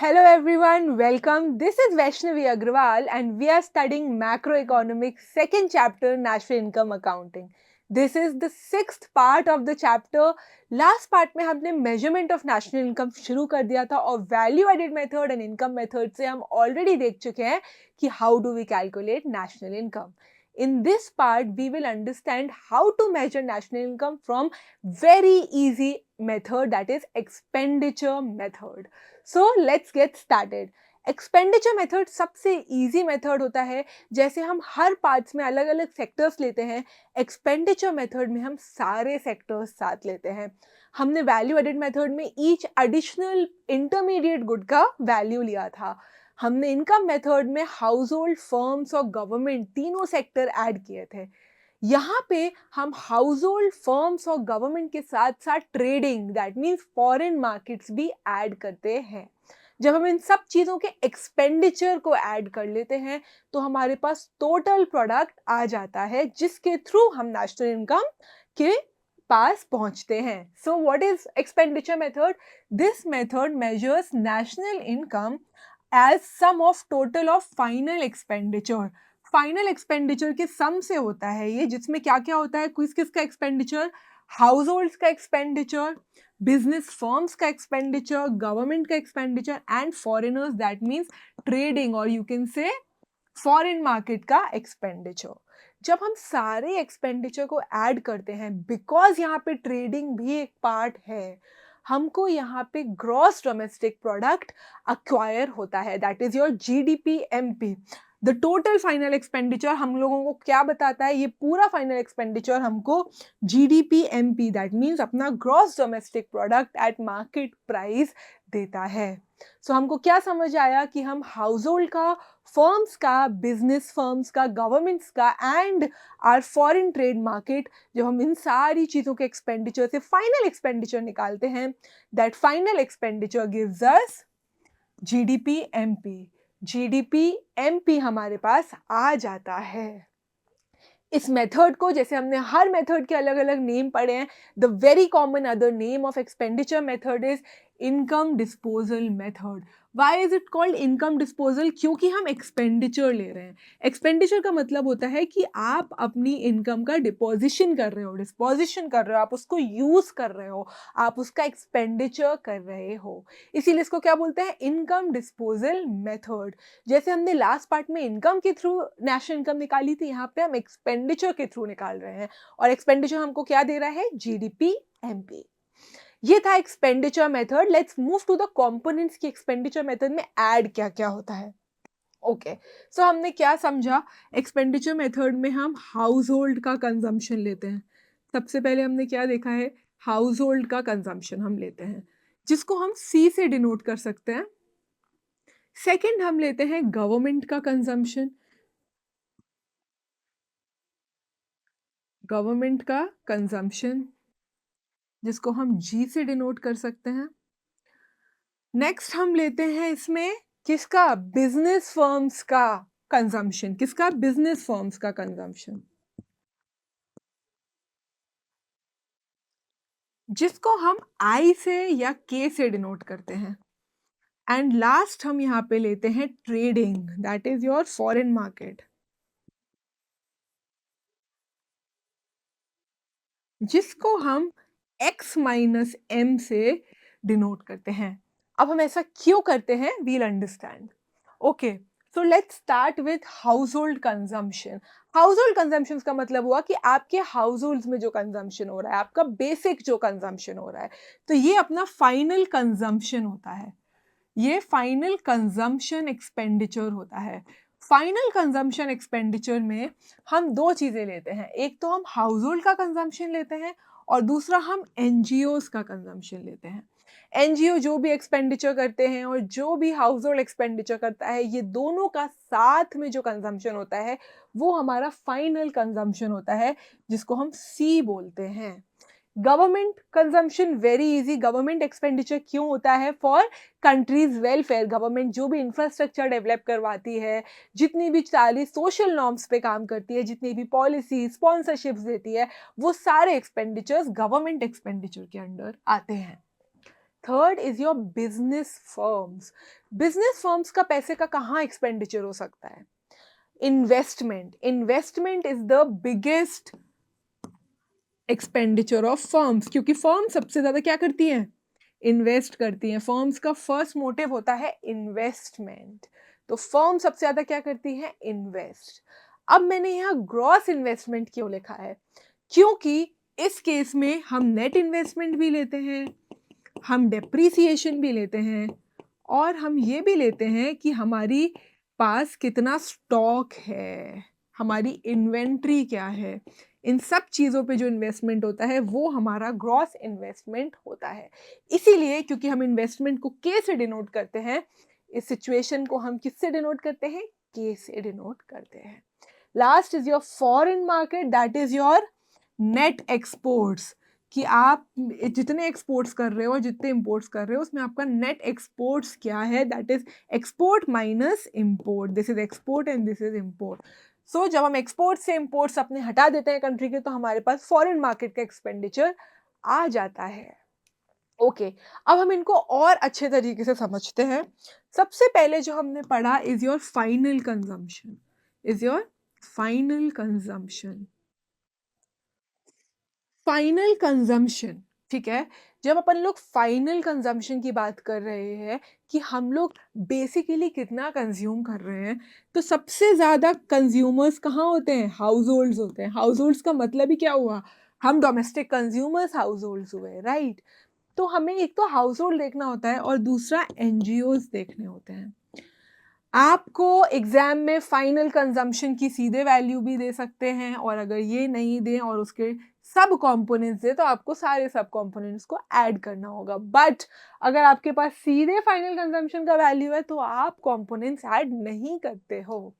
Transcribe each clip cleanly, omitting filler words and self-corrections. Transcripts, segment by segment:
Hello everyone, welcome. This is Vaishnavi Agrawal and we are studying macroeconomics second chapter national income accounting. This is the sixth part of the chapter. Last part में हमने measurement of national income शुरू कर दिया था और value added method and income method से हम already देख चुके हैं कि how do we calculate national income. In this part, we will understand how to measure national income from very easy method, that is expenditure method. So let's get started. Expenditure method सबसे easy method होता है. जैसे हम हर parts में अलग अलग sectors लेते हैं, एक्सपेंडिचर मेथड में हम सारे सेक्टर्स साथ लेते हैं. हमने वैल्यू एडेड मेथड में ईच एडिशनल इंटरमीडिएट गुड का वैल्यू लिया था. हमने इनकम मेथड में हाउस होल्ड, फर्म्स और गवर्नमेंट तीनों सेक्टर ऐड किए थे. यहाँ पे हम हाउस होल्ड, फर्म्स और गवर्नमेंट के साथ साथ trading, that means foreign markets भी ऐड करते हैं. जब हम इन सब चीज़ों के एक्सपेंडिचर को ऐड कर लेते हैं तो हमारे पास टोटल प्रोडक्ट आ जाता है जिसके थ्रू हम नेशनल इनकम के पास पहुंचते हैं. So what is expenditure method? This method measures national income as sum of total of final expenditure. Final expenditure के सम से होता है ये, जिसमें क्या क्या होता है? किस किस का एक्सपेंडिचर? हाउस होल्ड्स का एक्सपेंडिचर, बिजनेस फर्म्स का एक्सपेंडिचर, गवर्नमेंट का expenditure and foreigners, that means trading और you can say foreign market का एक्सपेंडिचर. जब हम सारे एक्सपेंडिचर को ऐड करते हैं, बिकॉज यहाँ पे ट्रेडिंग भी एक पार्ट है, हमको यहाँ पे ग्रॉस डोमेस्टिक प्रोडक्ट अक्वायर होता है, that is your GDP-MP. The total final expenditure हम लोगों को क्या बताता है? ये पूरा फाइनल एक्सपेंडिचर हमको GDP-MP, दैट मीन्स अपना gross domestic product at market price देता है. सो हमको क्या समझ आया कि हम हाउस होल्ड का, फर्म्स का, बिजनेस फर्म्स का, गवर्नमेंट्स का and our foreign trade market, जब हम इन सारी चीज़ों के एक्सपेंडिचर से फाइनल एक्सपेंडिचर निकालते हैं, that final expenditure gives us GDP-MP. GDP-MP हमारे पास आ जाता है. इस मेथड को, जैसे हमने हर मेथड के अलग अलग नेम पढ़े हैं, the very common other name of expenditure method is income disposal method. Why is it called income disposal? क्योंकि हम एक्सपेंडिचर ले रहे हैं. एक्सपेंडिचर का मतलब होता है कि आप अपनी इनकम का डिपोजिशन कर रहे हो, आप उसको यूज कर रहे हो, आप उसका एक्सपेंडिचर कर रहे हो. इसीलिए इसको क्या बोलते हैं? Income disposal method. जैसे हमने लास्ट पार्ट में इनकम के थ्रू नेशनल इनकम निकाली थी, यहाँ पे हम एक्सपेंडिचर के थ्रू निकाल रहे हैं. और एक्सपेंडिचर हमको क्या दे रहा है? GDP-MP. ये था expenditure method. Let's move to the components की एक्सपेंडिचर मेथड में ऐड क्या क्या होता है. ओके, सो हमने क्या समझा? एक्सपेंडिचर मेथड में हम हाउस होल्ड का कंजम्पशन लेते हैं. सबसे पहले हमने क्या देखा है? हाउस होल्ड का कंजम्पशन हम लेते हैं, जिसको हम C से डिनोट कर सकते हैं. सेकेंड हम लेते हैं गवर्नमेंट का कंजम्पशन. गवर्नमेंट का कंजम्पशन जिसको हम G से डिनोट कर सकते हैं. नेक्स्ट हम लेते हैं इसमें किसका? बिजनेस फर्म्स का कंजम्पशन. किसका? बिजनेस फर्म्स का कंजम्पशन, जिसको हम I से या K से डिनोट करते हैं. एंड लास्ट हम यहाँ पे लेते हैं trading, that is your foreign market, जिसको हम X-M से डिनोट करते हैं. अब हम ऐसा क्यों करते हैं? We'll understand. Okay, so let's start with household consumption. Household consumption का मतलब हुआ कि आपके हाउस होल्ड में जो कंजम्पशन हो रहा है, आपका बेसिक जो कंजम्पशन हो रहा है, तो ये अपना फाइनल कंजम्पशन होता है. ये फाइनल कंजम्पशन एक्सपेंडिचर होता है. फाइनल कंजम्पशन एक्सपेंडिचर में हम दो चीज़ें लेते हैं. एक तो हम हाउस होल्ड का कंजम्पशन लेते हैं और दूसरा हम NGOs का कंजम्पशन लेते हैं. NGO जो भी एक्सपेंडिचर करते हैं और जो भी हाउस होल्ड एक्सपेंडिचर करता है, ये दोनों का साथ में जो कंजम्पशन होता है वो हमारा फाइनल कंजम्पशन होता है, जिसको हम C बोलते हैं. Government consumption very easy. Government expenditure क्यों होता है? For countries welfare. गवर्नमेंट जो भी इंफ्रास्ट्रक्चर डेवलप करवाती है, जितनी भी सारी सोशल नॉर्म्स पे काम करती है, जितनी भी पॉलिसी स्पॉन्सरशिप्स देती है, वो सारे एक्सपेंडिचर्स गवर्नमेंट एक्सपेंडिचर के अंडर आते हैं. Third is your business firms. Business firms का पैसे का कहाँ एक्सपेंडिचर हो सकता है? Investment. Investment is the biggest expenditure of firms, क्योंकि फर्म सबसे ज्यादा क्या करती हैं? इन्वेस्ट करती हैं. फर्म्स का फर्स्ट मोटिव होता है इन्वेस्टमेंट. तो फर्म सबसे ज्यादा क्या करती है? इन्वेस्ट. अब मैंने यहाँ ग्रॉस इन्वेस्टमेंट क्यों लिखा है? क्योंकि इस केस में हम नेट इन्वेस्टमेंट भी लेते हैं, हम डेप्रीसिएशन भी लेते हैं, और हम ये भी लेते हैं कि हमारी पास कितना स्टॉक है, हमारी इन्वेंट्री क्या है. इन सब चीज़ों पे जो इन्वेस्टमेंट होता है वो हमारा ग्रॉस इन्वेस्टमेंट होता है. इसीलिए क्योंकि हम इन्वेस्टमेंट को के से डिनोट करते हैं, इस सिचुएशन को हम किससे डिनोट करते हैं? के से डिनोट करते हैं. Last is your foreign market, that is your net exports. कि आप जितने एक्सपोर्ट्स कर रहे हो, जितने इंपोर्ट्स कर रहे हो, उसमें आपका नेट एक्सपोर्ट्स क्या है? That is export minus import. This is export and this is import. So जब हम एक्सपोर्ट से इंपोर्ट्स अपने हटा देते हैं कंट्री के, तो हमारे पास फॉरेन मार्केट का एक्सपेंडिचर आ जाता है. ओके, अब हम इनको और अच्छे तरीके से समझते हैं. सबसे पहले जो हमने पढ़ा is your final consumption. Is your final consumption. Final consumption, ठीक है. जब अपन लोग फाइनल कंजम्पशन की बात कर रहे हैं कि हम लोग बेसिकली कितना कंज्यूम कर रहे हैं, तो सबसे ज़्यादा कंज्यूमर्स कहाँ होते हैं? हाउस होल्ड्स होते हैं. हाउस होल्ड्स का मतलब ही क्या हुआ? हम डोमेस्टिक कंज्यूमर्स हाउस होल्ड्स हुए, राइट. तो हमें एक तो हाउस होल्ड देखना होता है और दूसरा एनजीओज देखने होते हैं. आपको एग्जाम में फाइनल कंजम्पशन की सीधे वैल्यू भी दे सकते हैं, और अगर ये नहीं दें और उसके सब कंपोनेंट्स दे, तो आपको सारे सब कंपोनेंट्स को ऐड करना होगा. बट अगर आपके पास सीधे फाइनल कंजम्पशन का वैल्यू है, तो आप कंपोनेंट्स ऐड नहीं करते हो.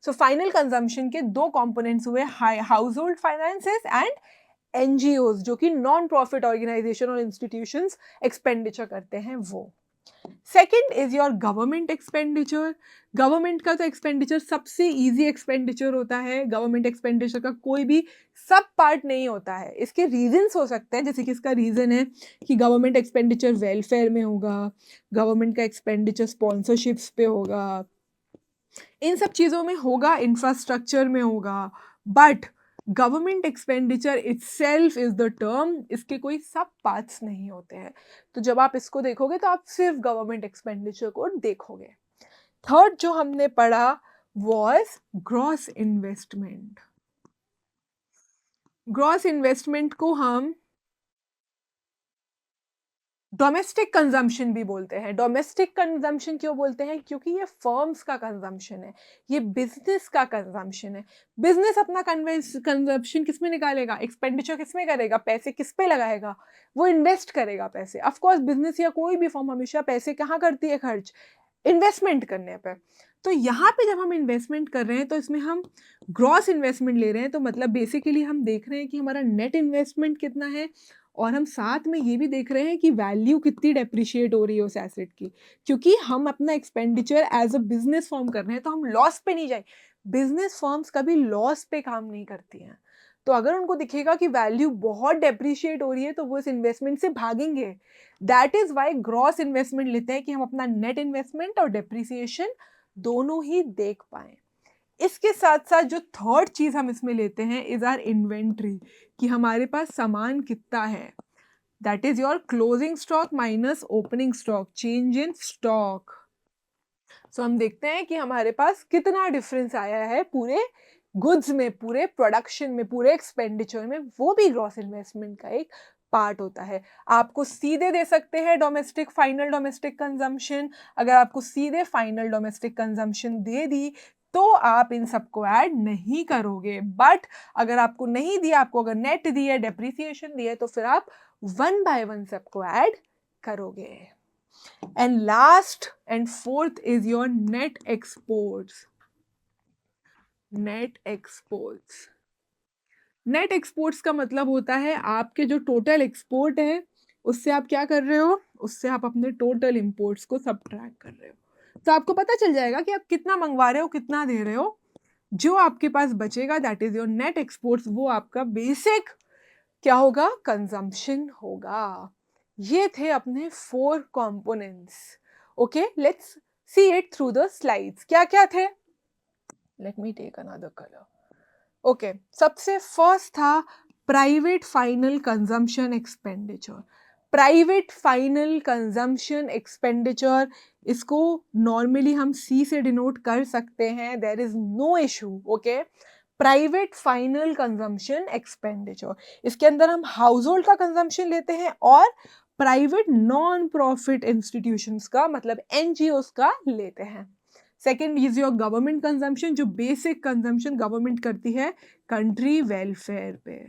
सो फाइनल कंजम्पशन के दो कंपोनेंट्स हुए, house hold finances and NGOs, जो कि नॉन प्रॉफिट ऑर्गेनाइजेशन और इंस्टीट्यूशंस एक्सपेंडिचर करते हैं वो. Second is your government expenditure. Government का तो एक्सपेंडिचर सबसे इजी एक्सपेंडिचर होता है. गवर्नमेंट एक्सपेंडिचर का कोई भी सब पार्ट नहीं होता है. इसके रीजंस हो सकते हैं, जैसे कि इसका रीजन है कि गवर्नमेंट एक्सपेंडिचर वेलफेयर में होगा, गवर्नमेंट का एक्सपेंडिचर स्पॉन्सरशिप्स पे होगा, इन सब चीज़ों में होगा, इंफ्रास्ट्रक्चर में होगा. But government expenditure itself is the term. इसके कोई सब पार्ट्स नहीं होते हैं. तो जब आप इसको देखोगे तो आप सिर्फ गवर्नमेंट एक्सपेंडिचर को देखोगे. थर्ड जो हमने पढ़ा was gross investment. Gross investment को हम डोमेस्टिक कंजम्पशन भी बोलते हैं. डोमेस्टिक कंजम्पशन क्यों बोलते हैं? क्योंकि ये फर्म्स का कंजम्पशन है, ये बिजनेस का कंजम्पशन है. बिजनेस अपना कंजम्पशन किस में निकालेगा? एक्सपेंडिचर किस में करेगा? पैसे किस पे लगाएगा? वो इन्वेस्ट करेगा पैसे. ऑफ कोर्स बिजनेस या कोई भी फर्म हमेशा पैसे कहाँ करती है खर्च? इन्वेस्टमेंट करने पे. तो यहाँ पे जब हम इन्वेस्टमेंट कर रहे हैं, तो इसमें हम ग्रॉस इन्वेस्टमेंट ले रहे हैं. तो मतलब बेसिकली हम देख रहे हैं कि हमारा नेट इन्वेस्टमेंट कितना है, और हम साथ में ये भी देख रहे हैं कि वैल्यू कितनी डेप्रिशिएट हो रही है उस एसेट की. क्योंकि हम अपना expenditure as a business firm कर रहे हैं, तो हम लॉस पे नहीं जाए. बिजनेस फर्म्स कभी लॉस पे काम नहीं करती हैं. तो अगर उनको दिखेगा कि वैल्यू बहुत डेप्रिशिएट हो रही है, तो वो इस इन्वेस्टमेंट से भागेंगे. That is why gross investment लेते हैं, कि हम अपना नेट इन्वेस्टमेंट और डेप्रिसिएशन दोनों ही देख पाएं. इसके साथ साथ जो थर्ड चीज हम इसमें लेते हैं इज आर इन्वेंट्री, कि हमारे पास सामान कितना है. That is your closing stock minus opening stock, change in stock. So हम देखते हैं कि हमारे पास कितना डिफरेंस आया है पूरे गुड्स में, पूरे प्रोडक्शन में, पूरे एक्सपेंडिचर में. वो भी ग्रॉस इन्वेस्टमेंट का एक पार्ट होता है. आपको सीधे दे सकते हैं डोमेस्टिक फाइनल डोमेस्टिक कंजम्पशन. अगर आपको सीधे फाइनल डोमेस्टिक कंजम्पशन दे दी, तो आप इन सबको ऐड नहीं करोगे. बट अगर आपको नहीं दिया, आपको अगर नेट दी है, डेप्रिसिएशन दी है, तो फिर आप वन बाय वन सबको ऐड करोगे. And last and fourth is your net exports. Net exports. Net exports का मतलब होता है आपके जो टोटल एक्सपोर्ट है, उससे आप क्या कर रहे हो? उससे आप अपने टोटल इंपोर्ट्स को सबट्रैक्ट कर रहे हो. तो आपको पता चल जाएगा कि आप कितना मंगवा रहे हो, कितना दे रहे हो. जो आपके पास बचेगा that is your net exports. वो आपका बेसिक क्या होगा? कंजम्पशन होगा. ये थे अपने 4 components. Okay, let's see it through the slides. क्या क्या थे? Let me take another colour. Okay, सबसे फर्स्ट था private final consumption expenditure. Private final consumption expenditure, इसको नॉर्मली हम सी से डिनोट कर सकते हैं, there is no issue. Okay, private final consumption expenditure, इसके अंदर हम हाउस होल्ड का कंजम्पशन लेते हैं और प्राइवेट नॉन प्रॉफिट इंस्टीट्यूशंस का, मतलब एनजीओस का लेते हैं. Second is your government consumption, जो बेसिक कंजम्पशन गवर्नमेंट करती है कंट्री वेलफेयर पे,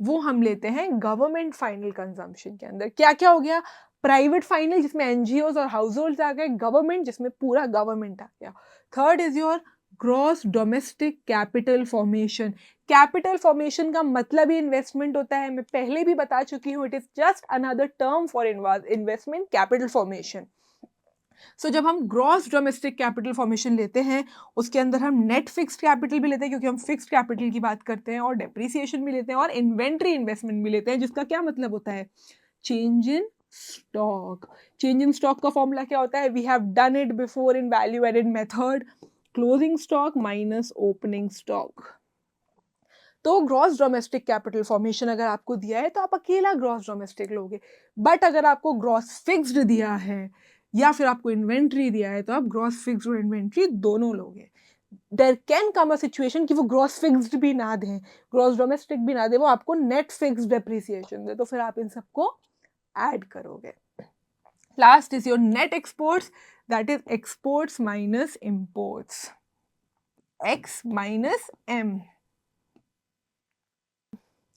वो हम लेते हैं गवर्नमेंट फाइनल कंजम्पशन के अंदर. क्या क्या हो गया? प्राइवेट फाइनल जिसमें एनजीओस और हाउस होल्ड आ गए, गवर्नमेंट जिसमें पूरा गवर्नमेंट आ गया. Third is your gross domestic capital formation. Capital formation का मतलब ही इन्वेस्टमेंट होता है. मैं पहले भी बता चुकी हूँ, it is just another term for investment, capital formation. So जब हम ग्रॉस डोमेस्टिक कैपिटल फॉर्मेशन लेते हैं, उसके अंदर हम नेट फिक्स्ड कैपिटल भी लेते हैं, क्योंकि हम फिक्स्ड कैपिटल की बात करते हैं, और डेप्रिसिएशन भी लेते हैं, और इन्वेंट्री इन्वेस्टमेंट भी लेते हैं, जिसका क्या मतलब होता है? Change in stock. Change in stock का फॉर्मूला क्या होता है? We have done it before in value added method, closing stock minus opening stock. तो ग्रॉस डोमेस्टिक कैपिटल फॉर्मेशन अगर आपको दिया है तो आप अकेला ग्रॉस डोमेस्टिक लोगे, बट अगर आपको ग्रॉस फिक्स्ड दिया है या फिर आपको इन्वेंट्री दिया है तो आप ग्रॉस फिक्स्ड और इन्वेंट्री दोनों लोगे. There can come a situation कि वो ग्रॉस फिक्स्ड भी ना दें, ग्रॉस डोमेस्टिक भी ना दे, वो आपको नेट फिक्स्ड डेप्रिसिएशन दे, तो फिर आप इन सबको ऐड करोगे. Last is your net exports, that is exports minus imports, X minus M.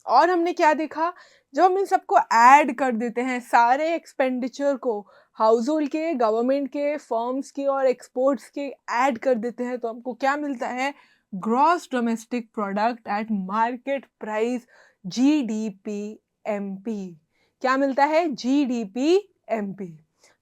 और हमने क्या देखा? जब हम इन सबको ऐड कर देते हैं, सारे एक्सपेंडिचर को, हाउस होल्ड के, गवर्नमेंट के, फर्म्स के और एक्सपोर्ट्स के ऐड कर देते हैं, तो हमको क्या मिलता है? Gross domestic product at market price, GDP-MP. क्या मिलता है? GDP-MP.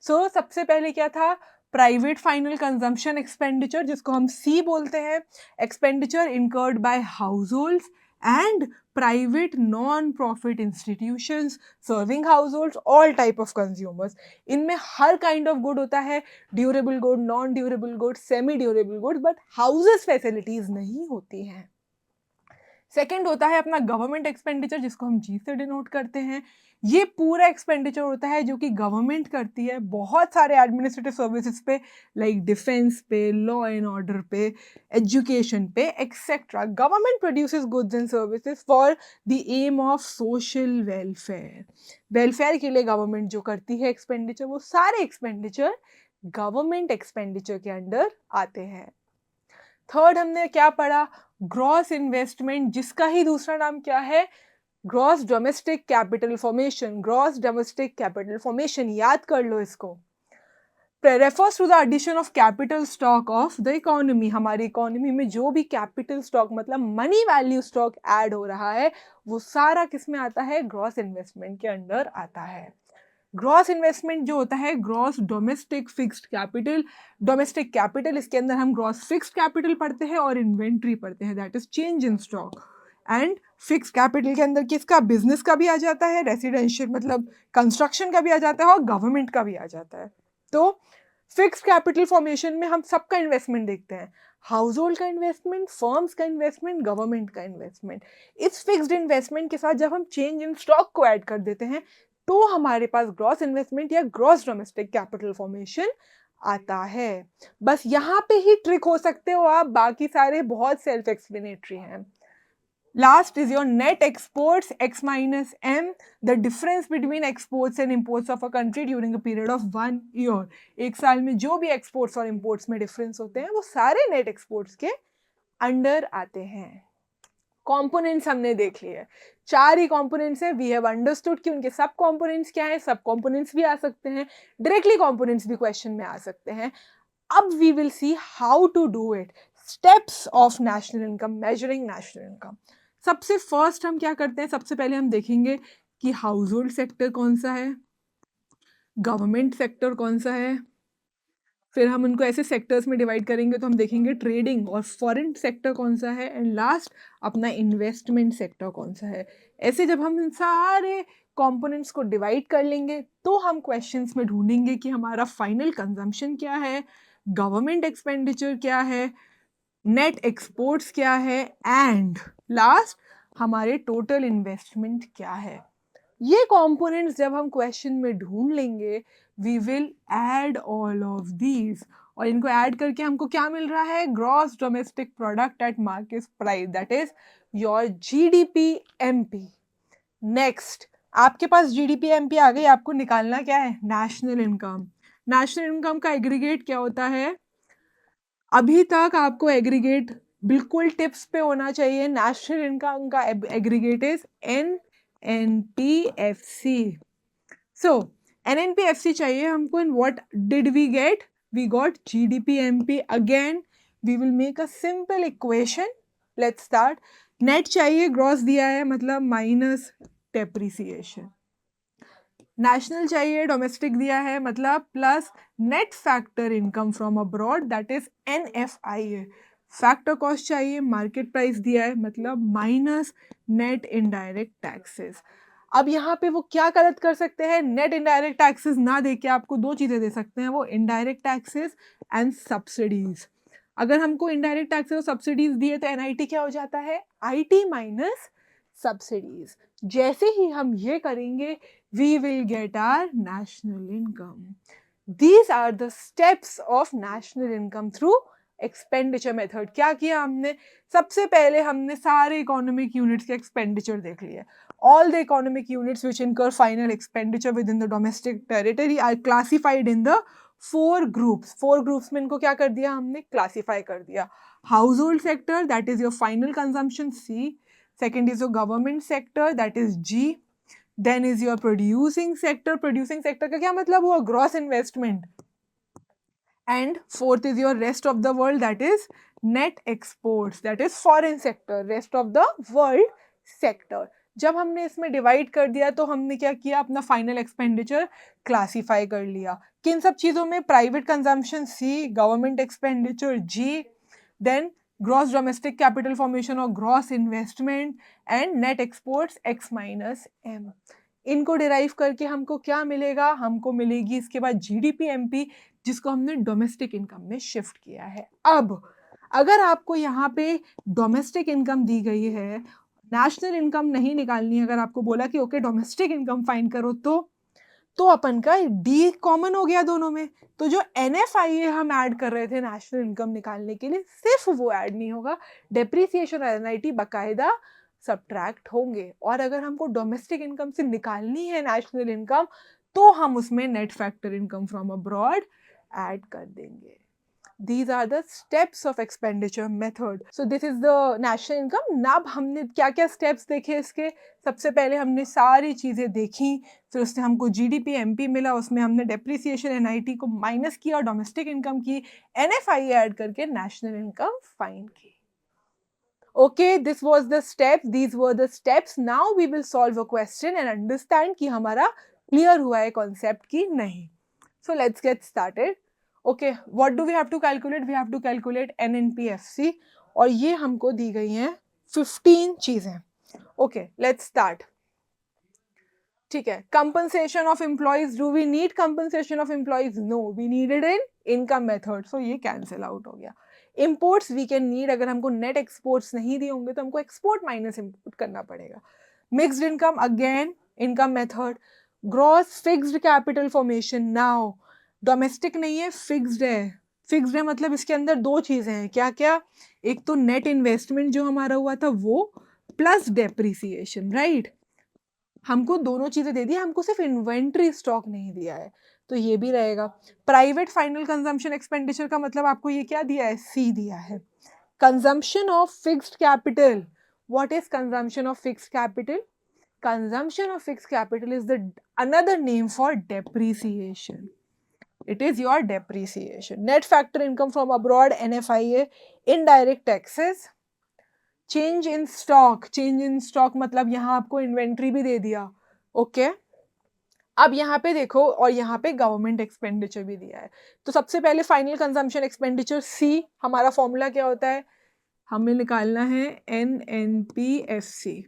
सो सबसे पहले क्या था? प्राइवेट फाइनल कंजम्पशन एक्सपेंडिचर, जिसको हम सी बोलते हैं, expenditure incurred by house holds and private non-profit institutions serving households, all type of consumers. इनमें हर kind of good होता है, durable good, non durable good, semi durable good, but houses facilities नहीं होती हैं. सेकेंड होता है अपना गवर्नमेंट एक्सपेंडिचर, जिसको हम जी से डिनोट करते हैं. ये पूरा एक्सपेंडिचर होता है जो कि गवर्नमेंट करती है बहुत सारे एडमिनिस्ट्रेटिव सर्विसेज पे, लाइक डिफेंस पे, लॉ एंड ऑर्डर पे, एजुकेशन पे, etcetera. Government produces goods and services for the aim of social welfare. Welfare के लिए गवर्नमेंट जो करती है एक्सपेंडिचर, वो सारे एक्सपेंडिचर गवर्नमेंट एक्सपेंडिचर के अंडर आते हैं. थर्ड हमने क्या पढ़ा? ग्रॉस इन्वेस्टमेंट, जिसका ही दूसरा नाम क्या है? Gross domestic capital formation. Gross domestic capital formation याद कर लो इसको. Refers to the addition of capital stock of the economy. हमारी इकोनॉमी में जो भी कैपिटल स्टॉक, मतलब मनी वैल्यू स्टॉक ऐड हो रहा है, वो सारा किस में आता है? ग्रॉस इन्वेस्टमेंट के अंडर आता है. ग्रॉस इन्वेस्टमेंट जो होता है gross domestic fixed capital. Domestic capital, इसके अंदर हम ग्रॉस फिक्स्ड कैपिटल पढ़ते हैं और इन्वेंट्री पढ़ते हैं, that is change in stock. And fix capital के अंदर किसका? बिजनेस का भी आ जाता है, रेसिडेंशियल मतलब कंस्ट्रक्शन का भी आ जाता है, और गवर्नमेंट का भी आ जाता है. तो फिक्स कैपिटल फॉर्मेशन में हम सबका इन्वेस्टमेंट देखते हैं, हाउस होल्ड का इन्वेस्टमेंट, फर्म्स का इन्वेस्टमेंट, गवर्नमेंट का इन्वेस्टमेंट. इस फिक्स्ड इन्वेस्टमेंट के साथ जब हम चेंज इन स्टॉक को ऐड कर देते हैं, तो हमारे पास ग्रॉस इन्वेस्टमेंट या ग्रॉस डोमेस्टिक कैपिटल फॉर्मेशन आता है. बस यहाँ पे ही ट्रिक हो सकते हो आप, बाकी सारे बहुत सेल्फ एक्सप्लेनेटरी हैं. Last is your net exports, X minus M, the difference between exports and imports of a country during a period of 1 year. एक साल में जो भी exports और imports में difference होते हैं, वो सारे net exports के under आते हैं. Components हमने देख लिए, 4 ही components है. We have understood कि उनके सब components क्या हैं, सब components भी आ सकते हैं, directly components भी question में आ सकते हैं. अब we will see how to do it. Steps of national income, measuring national income. सबसे फर्स्ट हम क्या करते हैं? सबसे पहले हम देखेंगे कि हाउस होल्ड सेक्टर कौन सा है, गवर्नमेंट सेक्टर कौन सा है, फिर हम उनको ऐसे सेक्टर्स में डिवाइड करेंगे तो हम देखेंगे ट्रेडिंग और फॉरेन सेक्टर कौन सा है, एंड लास्ट अपना इन्वेस्टमेंट सेक्टर कौन सा है. ऐसे जब हम इन सारे कंपोनेंट्स को डिवाइड कर लेंगे तो हम क्वेश्चंस में ढूंढेंगे कि हमारा फाइनल कंजम्पशन क्या है, गवर्नमेंट एक्सपेंडिचर क्या है, नेट एक्सपोर्ट्स क्या है एंड लास्ट हमारे टोटल इन्वेस्टमेंट क्या है। ये कंपोनेंट्स जब हम क्वेश्चन में ढूंढ लेंगे we will add all of these और इनको ऐड करके हमको क्या मिल रहा है, gross domestic product at market price, that is your GDP MP. Next आपके पास जीडीपी एमपी आ गई, आपको निकालना क्या है, नेशनल इनकम। नेशनल इनकम का एग्रीगेट क्या होता है, अभी तक आपको एग्रीगेट बिल्कुल टिप्स पे होना चाहिए, नेशनल इनकम का aggregate is NNPFC। So NNPFC चाहिए हमको and what did we get, we got GDPMP। Again we will make a simple equation, let's start. Net चाहिए, ग्रॉस दिया है मतलब माइनस डेप्रिसिएशन। नेशनल चाहिए, डोमेस्टिक दिया है मतलब plus net factor income from abroad, that is NFIA। Factor cost चाहिए, market price दिया है मतलब माइनस नेट इनडायरेक्ट टैक्सेस। अब यहाँ पे वो क्या गलत कर सकते हैं, नेट इनडायरेक्ट टैक्सेस ना दे के आपको दो चीजें दे सकते हैं, वो इनडायरेक्ट टैक्सेस एंड सब्सिडीज। अगर हमको इनडायरेक्ट टैक्सेस और सब्सिडीज दिए तो NIT क्या हो जाता है, IT माइनस सब्सिडीज। जैसे ही हम ये करेंगे we will get our national income. These are the steps of national income through expenditure method. क्या किया हमने, सबसे पहले हमने सारे इकोनॉमिक यूनिट्स के एक्सपेंडिचर देख लिए। All the economic units which incur final expenditure within the domestic territory are classified in the 4 groups. 4 groups में इनको क्या कर दिया हमने, क्लासीफाई कर दिया। Household sector, that is your final consumption, C. Second is your government sector, that is G. Then is your producing sector, producing sector का क्या मतलब हुआ, gross investment. And fourth is your rest of the world, that is net exports, that is foreign sector, rest of the world sector. जब हमने इसमें divide कर दिया तो हमने क्या किया, अपना फाइनल एक्सपेंडिचर क्लासीफाई कर लिया। किन सब चीज़ों में, private consumption C, government expenditure G, then gross domestic capital formation और gross investment and net exports X minus M। इनको डिराइव करके हमको क्या मिलेगा, हमको मिलेगी इसके बाद GDPMP जिसको हमने डोमेस्टिक इनकम में शिफ्ट किया है। अब अगर आपको यहाँ पे डोमेस्टिक इनकम दी गई है, नेशनल इनकम नहीं निकालनी है, अगर आपको बोला कि ओके डोमेस्टिक इनकम फाइंड करो तो अपन का D कॉमन हो गया दोनों में, तो जो NFIA हम ऐड कर रहे थे नेशनल इनकम निकालने के लिए सिर्फ वो ऐड नहीं होगा, डेप्रिसिएशन और NIT बकायदा सब्ट्रैक्ट होंगे। और अगर हमको डोमेस्टिक इनकम से निकालनी है नेशनल इनकम तो हम उसमें net factor income from abroad add कर देंगे। These are the steps of expenditure method. So this is the national income. ना अब हमने क्या क्या steps देखे इसके, सबसे पहले हमने सारी चीज़ें देखी, फिर उससे हमको GDPMP मिला, उसमें हमने depreciation NIT को माइनस किया, डोमेस्टिक इनकम की, NFI ऐड करके नेशनल इनकम फाइंड की। Okay, this was the steps, these were the steps. Now we will solve a question and understand कि हमारा clear हुआ है concept की नहीं. So let's get started. Okay, what do we have to calculate? We have to calculate NNPFC और ये हमको दी गई हैं 15 चीज़ें. Okay, let's start. ठीक है, compensation of employees. Do we need compensation of employees? No, we need it in income method. So ये cancel out हो गया. Imports we can need, अगर हमको net exports नहीं दिए होंगे तो हमको export minus import करना पड़ेगा. Mixed income again income method. Gross fixed capital formation. Now domestic नहीं है, फिक्स्ड है। फिक्स्ड है मतलब इसके अंदर दो चीज़ें हैं, क्या क्या, एक तो नेट इन्वेस्टमेंट जो हमारा हुआ था वो, प्लस डेप्रिसिएशन, राइट। हमको दोनों चीज़ें दे दी, हमको सिर्फ इन्वेंट्री स्टॉक नहीं दिया है, तो ये भी रहेगा। प्राइवेट फाइनल कंजम्पशन एक्सपेंडिचर का मतलब आपको ये क्या दिया है, C दिया है। Consumption of fixed capital, what is consumption of fixed capital? Consumption of fixed capital is the another name for depreciation. It is your depreciation. Net factor income from abroad, NFIA, indirect taxes. Change in stock. Change in stock मतलब यहाँ आपको inventory भी दे दिया, okay. अब यहाँ पे देखो, और यहाँ पे गवर्नमेंट एक्सपेंडिचर भी दिया है। तो सबसे पहले फाइनल कंजम्पशन एक्सपेंडिचर C, हमारा फॉर्मूला क्या होता है, हमें निकालना है NNPFC,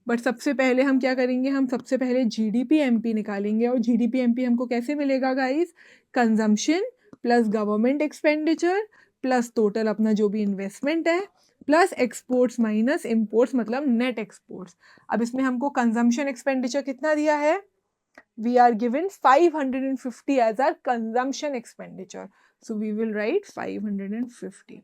बट सबसे पहले हम क्या करेंगे, हम सबसे पहले GDP-MP निकालेंगे। और GDP-MP हमको कैसे मिलेगा guys? Consumption plus government expenditure plus total अपना जो भी इन्वेस्टमेंट है प्लस एक्सपोर्ट्स माइनस इम्पोर्ट्स, मतलब नेट एक्सपोर्ट्स। अब इसमें हमको कंजम्पशन एक्सपेंडिचर कितना दिया है? We are given 550 as our consumption expenditure. So we will write 550.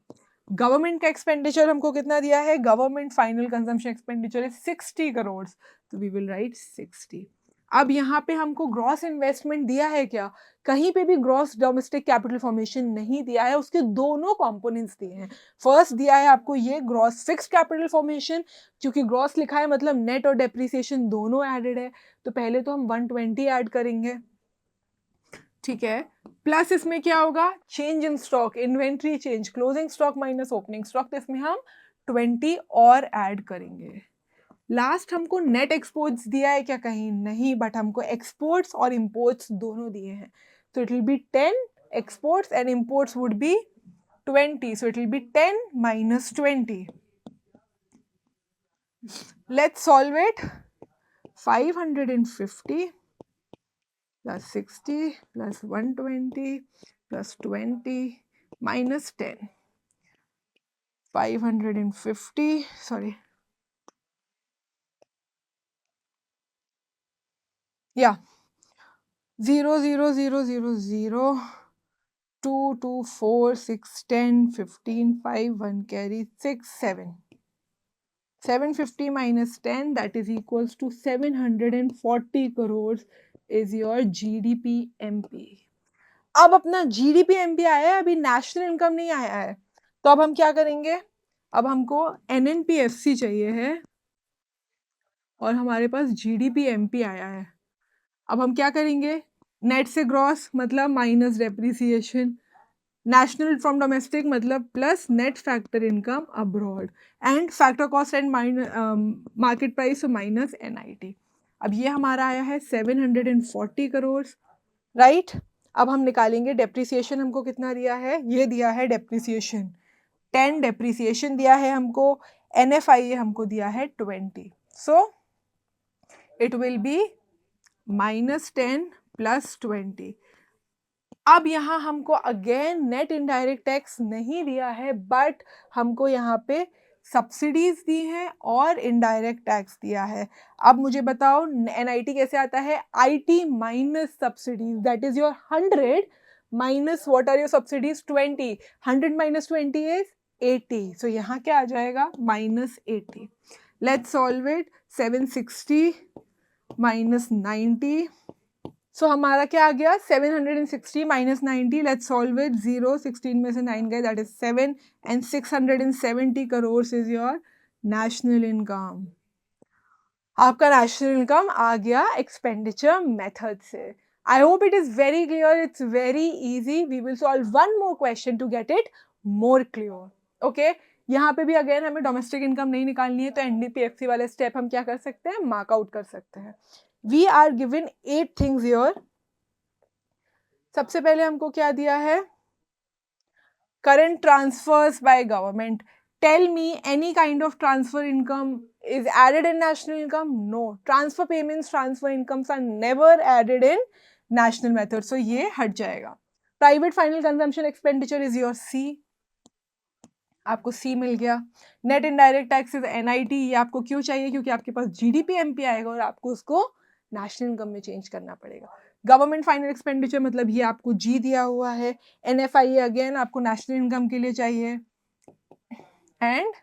Government का एक्सपेंडिचर हमको कितना दिया है? गवर्नमेंट फाइनल कंजम्पशन एक्सपेंडिचर है 60 करोड़, तो वी विल राइट 60। अब यहाँ पे हमको ग्रॉस इन्वेस्टमेंट दिया है क्या? कहीं पे भी ग्रॉस डोमेस्टिक कैपिटल फॉर्मेशन नहीं दिया है, उसके दोनों कंपोनेंट्स दिए हैं। फर्स्ट दिया है आपको ये ग्रॉस फिक्स्ड कैपिटल फॉर्मेशन, क्योंकि ग्रॉस लिखा है मतलब नेट और डेप्रिसिएशन दोनों एडेड है, तो पहले तो हम 120 ऐड करेंगे, ठीक है। प्लस इसमें क्या होगा? Change in stock, inventory change, closing stock minus opening stock, तो इसमें हम 20 और ऐड करेंगे। लास्ट हमको नेट एक्सपोर्ट्स दिया है क्या? कहीं नहीं, बट हमको एक्सपोर्ट्स और इंपोर्ट्स दोनों दिए हैं, तो it will be 10 exports and imports would be 20, so it will be 10 minus 20. Let's solve it. 550 plus 60 plus 120 plus 20 minus 10. 550, sorry. Yeah. 0, 0, 0, 0, 0, 2, 2, 4, 6, 10, 15, 5, 1 carry, 6, 7. 750 minus 10, that is equals to 740 crores is your GDP-MP. अब अपना GDP-MP आया है, अभी national income नहीं आया है, तो अब हम क्या करेंगे? अब हमको NNPFC चाहिए है और हमारे पास GDP-MP आया है। अब हम क्या करेंगे? नेट से ग्रॉस मतलब minus depreciation, national from domestic मतलब plus net factor income abroad, and factor cost and market price minus NIT। अब ये हमारा आया है 740 करोड़, राइट। अब हम निकालेंगे डेप्रिसिएशन, हमको कितना दिया है? ये दिया है डेप्रिसिएशन 10, डेप्रिसिएशन दिया है हमको, NFI हमको दिया है 20, सो इट विल बी -10 + 20। अब यहाँ हमको अगेन नेट इनडायरेक्ट टैक्स नहीं दिया है, बट हमको यहाँ पे सब्सिडीज दी हैं और इनडायरेक्ट टैक्स दिया है। अब मुझे बताओ NIT कैसे आता है? IT minus subsidies, that is your 100 minus what are your subsidies? 20, 100 minus 20 is 80, so यहाँ क्या आ जाएगा? -80। Let's solve it. 760 minus 90, so हमारा क्या आ गया? 760 माइनस 90, लेट्स सॉल्व इट। 0, 16 में से 9 गए, that is 7, and 670 crore is your national income. आपका नेशनल इनकम आ गया एक्सपेंडिचर मेथड से। I hope it is very clear, it's very easy. We will solve one more question to get it more clear. Okay, यहाँ पे भी again हमें domestic income नहीं निकालनी है, तो NDPFC वाले स्टेप हम क्या कर सकते हैं? मार्क आउट कर सकते हैं। We are given 8 things here. सबसे पहले हमको क्या दिया है? Current transfers by government. Tell me any kind of transfer income is added in national income? No. Transfer payments, transfer incomes are never added in national method. So ये हट जाएगा। Private final consumption expenditure is your C. आपको C मिल गया। Net indirect tax is NIT, ये आपको क्यों चाहिए? क्योंकि आपके पास GDP-MP आएगा और आपको उसको नेशनल इनकम में चेंज करना पड़ेगा। गवर्नमेंट फाइनल एक्सपेंडिचर मतलब ये आपको G दिया हुआ है। NFI अगेन आपको नेशनल इनकम के लिए चाहिए। एंड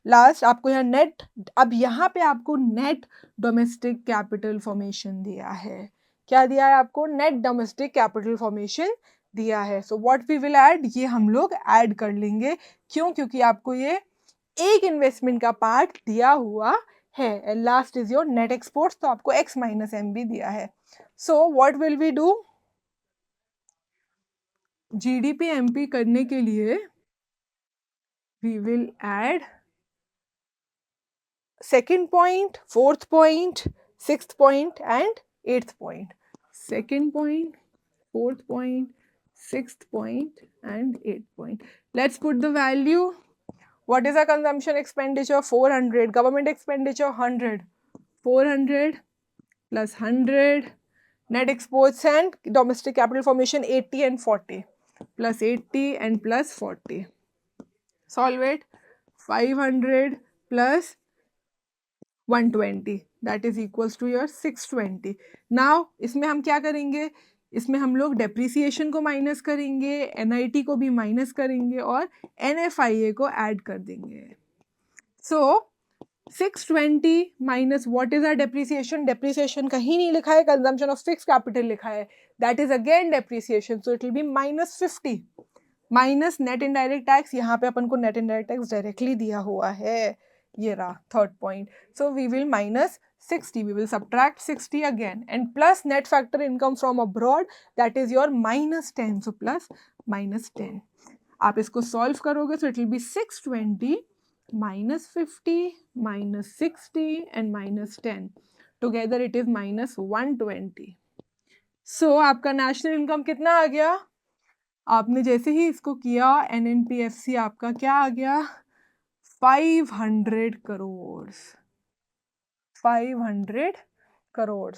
लास्ट आपको यहाँ नेट, अब यहाँ पे आपको नेट डोमेस्टिक कैपिटल फॉर्मेशन दिया है। क्या दिया है आपको? नेट डोमेस्टिक कैपिटल फॉर्मेशन दिया है। So what we will add, ये हम लोग ऐड कर लेंगे। क्यों? क्योंकि आपको ये एक इन्वेस्टमेंट का पार्ट दिया हुआ है। And last is your net exports, तो आपको X माइनस M भी दिया है। So what will we do? GDP-MP करने के लिए we will add second point, fourth point, sixth point and eighth point. Second point, fourth point, sixth point and eighth point. Let's put the value. What is our consumption expenditure? 400. Government expenditure 100. 400 plus 100. Net exports and domestic capital formation 80 and 40 plus 80 and plus 40. Solve it. 500 plus 120 that is equals to your 620. Now इसमें हम क्या करेंगे, इसमें हम लोग depreciation को minus करेंगे, NIT को भी माइनस करेंगे और एनएफआईए को ऐड कर देंगे. So 620 minus what is our depreciation. Depreciation कहीं नहीं लिखा है, कंजम्पशन ऑफ फिक्स कैपिटल लिखा है, that is again depreciation. So it will be -50 minus net indirect tax. यहाँ पे अपन को नेट इनडायरेक्ट टैक्स डायरेक्टली दिया हुआ है, ये रहा third point. So we will minus 60, we will subtract 60 again and plus net factor income from abroad that is your -10. so plus -10. आप इसको सॉल्व करोगे so it will be 620 -50 -60 and -10 together it is -120. so आपका national income कितना आ गया. आपने जैसे ही इसको किया एनएनपीएफसी आपका क्या आ गया, 500 करोड़. 500 करोड़.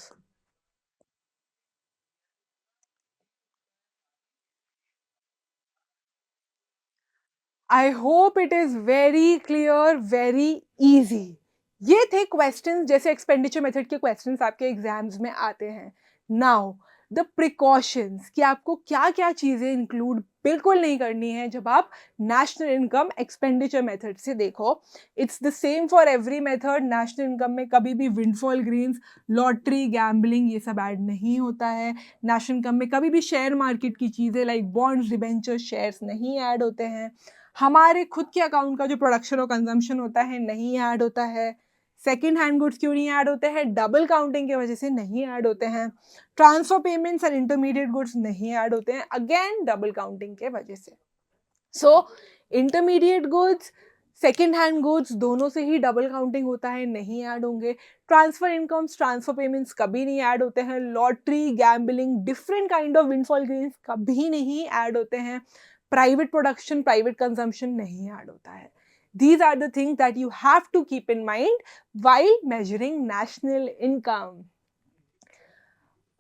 आई hope it is very clear, very easy. ये थे क्वेश्चंस जैसे एक्सपेंडिचर मेथड के क्वेश्चंस आपके एग्जाम्स में आते हैं. नाउ द प्रिकॉशंस कि आपको क्या क्या चीज़ें इंक्लूड बिल्कुल नहीं करनी है जब आप नेशनल इनकम एक्सपेंडिचर मेथड से देखो. It's the same for every method. National income में कभी भी विंडफॉल गेन्स, लॉटरी, गैम्बलिंग ये सब ऐड नहीं होता है. नेशनल इनकम में कभी भी शेयर मार्केट की चीज़ें लाइक बॉन्ड्स, डिबेंचर, शेयर्स नहीं ऐड होते हैं. हमारे खुद के अकाउंट का जो प्रोडक्शन और कंजम्पशन होता है नहीं ऐड होता है. सेकेंड हैंड गुड्स क्यों नहीं ऐड होते हैं, डबल काउंटिंग की वजह से नहीं ऐड होते हैं. Transfer payments and intermediate goods नहीं ऐड होते हैं, अगेन डबल काउंटिंग के वजह से. So intermediate goods, second hand goods दोनों से ही डबल काउंटिंग होता है, नहीं ऐड होंगे. ट्रांसफर इनकम्स, ट्रांसफर पेमेंट्स कभी नहीं ऐड होते हैं. Lottery, gambling, different kind of windfall gains कभी नहीं ऐड होते हैं. प्राइवेट प्रोडक्शन, प्राइवेट कंजम्पशन नहीं ऐड होता है. These are the things that you have to keep in mind while measuring national income.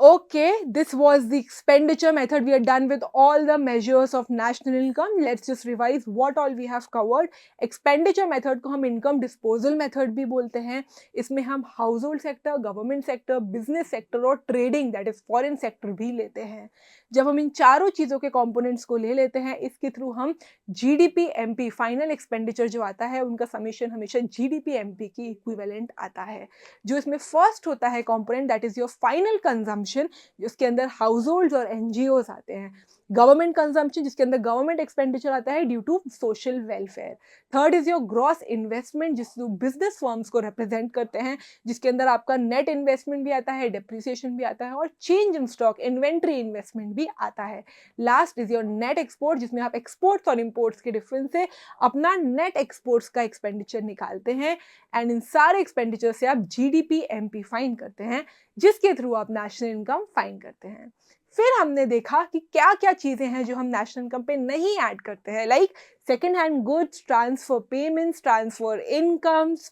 Okay, this was the expenditure method. We are done with all the measures of national income. Let's just revise what all we have covered. Expenditure method को हम income disposal method भी बोलते हैं. इसमें हम household sector, government sector, business sector और trading that is foreign sector भी लेते हैं. जब हम इन चारों चीज़ों के कंपोनेंट्स को ले लेते हैं, इसके थ्रू हम जीडीपी एमपी फाइनल एक्सपेंडिचर जो आता है उनका समीशन हमेशा जीडीपी एमपी की इक्विवेलेंट आता है. जो इसमें फर्स्ट होता है component that is your final consumption, जिसके अंदर हाउस होल्ड्स और एनजीओज आते हैं. गवर्नमेंट कंजम्पशन जिसके अंदर गवर्नमेंट एक्सपेंडिचर आता है due to social welfare. Third is your gross investment जिस बिजनेस फर्म्स को रिप्रेजेंट करते हैं, जिसके अंदर आपका नेट इन्वेस्टमेंट भी आता है, डेप्रिसिएशन भी आता है और change in stock inventory investment भी आता है. Last is your net export जिसमें आप एक्सपोर्ट्स और इंपोर्ट्स के डिफरेंस से अपना नेट एक्सपोर्ट्स का एक्सपेंडिचर निकालते हैं एंड इन सारे एक्सपेंडिचर से आप जीडीपी एमपी फाइन करते हैं, जिसके थ्रू आप नेशनल इनकम फाइन करते हैं. फिर हमने देखा कि क्या क्या चीजें हैं जो हम नेशनल इनकम पे नहीं ऐड करते हैं, like second hand goods, transfer payments, transfer incomes,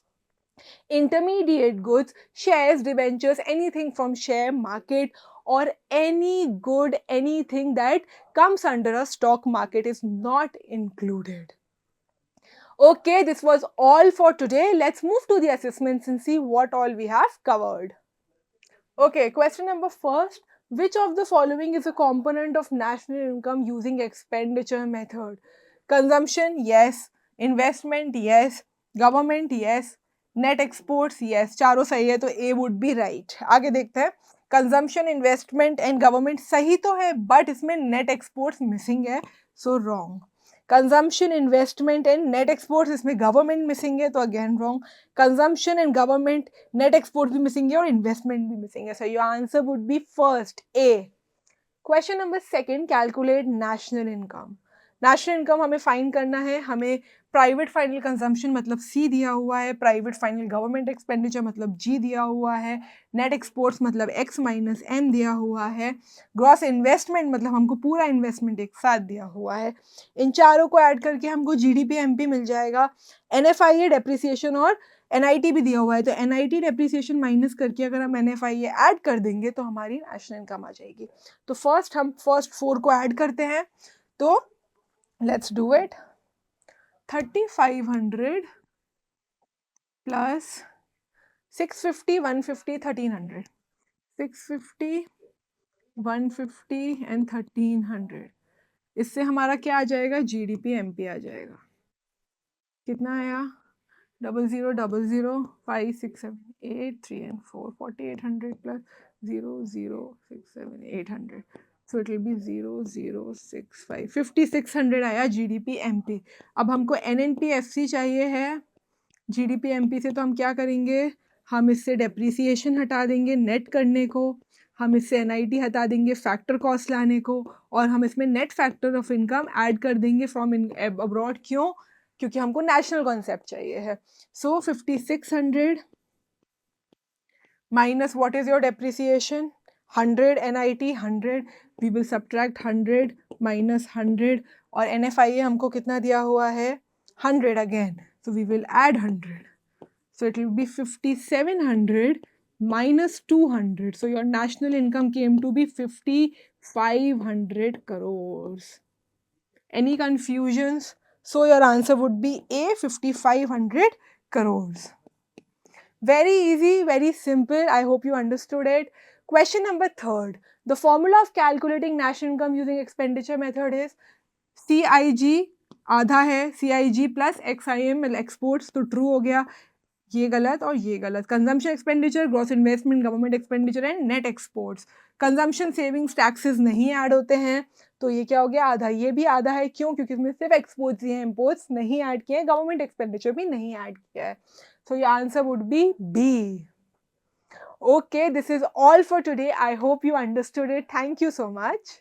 intermediate goods, shares, debentures, anything from share market or any good, anything that comes under a stock market is not included. Okay, this was all for today. Let's move to the assessments and see what all we have covered. Okay, question number first. Which of the following is a component of national income using expenditure method? Consumption, yes. Investment, yes. Government, yes. Net exports yes, चारों सही है तो ए would be right. आगे देखते हैं. Consumption, investment and government सही तो है बट इसमें नेट एक्सपोर्ट्स मिसिंग है, so wrong. Consumption, investment and net exports इसमें गवर्नमेंट मिसिंग है तो again wrong. Consumption and government, net export भी मिसिंग है और इन्वेस्टमेंट भी मिसिंग है, so your answer would be first A. Question number second, calculate national income. National income हमें find करना है. हमें प्राइवेट फाइनल कंजम्पशन मतलब सी दिया हुआ है, प्राइवेट फाइनल गवर्नमेंट एक्सपेंडिचर मतलब जी दिया हुआ है, नेट एक्सपोर्ट्स मतलब एक्स माइनस एम दिया हुआ है, ग्रॉस इन्वेस्टमेंट मतलब हमको पूरा इन्वेस्टमेंट एक साथ दिया हुआ है. इन चारों को ऐड करके हमको जीडीपी एमपी मिल जाएगा. एनएफआईए, डेप्रिसिएशन और NIT भी दिया हुआ है, तो NIT डेप्रिसिएशन माइनस करके अगर हम NFIA ऐड कर देंगे तो हमारी नेशनल इनकम आ जाएगी। तो हम फर्स्ट 4 को ऐड करते हैं, तो let's do it. 3500 plus 650, 150, 1300, 650, 150 and 1300, इससे हमारा क्या आ जाएगा, GDP MP आ जाएगा। कितना आया, 00005678 3 and 4 4800 plus 0067800, so it will be 0065 5600 आया GDP MP। अब हमको NNPFC चाहिए है GDP MP से, तो हम क्या करेंगे, हम इससे डेप्रिसिएशन हटा देंगे नेट करने को, हम इससे NIT हटा देंगे फैक्टर कॉस्ट लाने को, और हम इसमें net factor of income add कर देंगे फ्रॉम अब्रॉड। क्यों, क्योंकि हमको नेशनल कॉन्सेप्ट चाहिए है। So 5600 minus what is your depreciation, 100 NIT 100, we will subtract 100 minus 100, और NFIA हमको कितना दिया हुआ है, 100 again, so we will add 100, so it will be 5700 minus 200, so your national income came to be 5500 crores. Any confusions? So your answer would be A, 5500 crores. Very easy, very simple. I hope you understood it. Question number 3. The formula of calculating national income using expenditure method is CIG आधा है, CIG plus XIM exports, तो true हो गया, ये गलत और ये गलत। Consumption expenditure, gross investment, government expenditure and net exports. Consumption savings taxes नहीं ऐड होते हैं, तो ये क्या हो गया, आधा। ये भी आधा है, क्यों, क्योंकि इसमें सिर्फ एक्सपोर्ट्स ही हैं, इम्पोर्ट्स नहीं ऐड किए हैं, गवर्नमेंट एक्सपेंडिचर भी नहीं ऐड किया है। So your answer would be B. Okay, this is all for today. I hope you understood it. Thank you so much.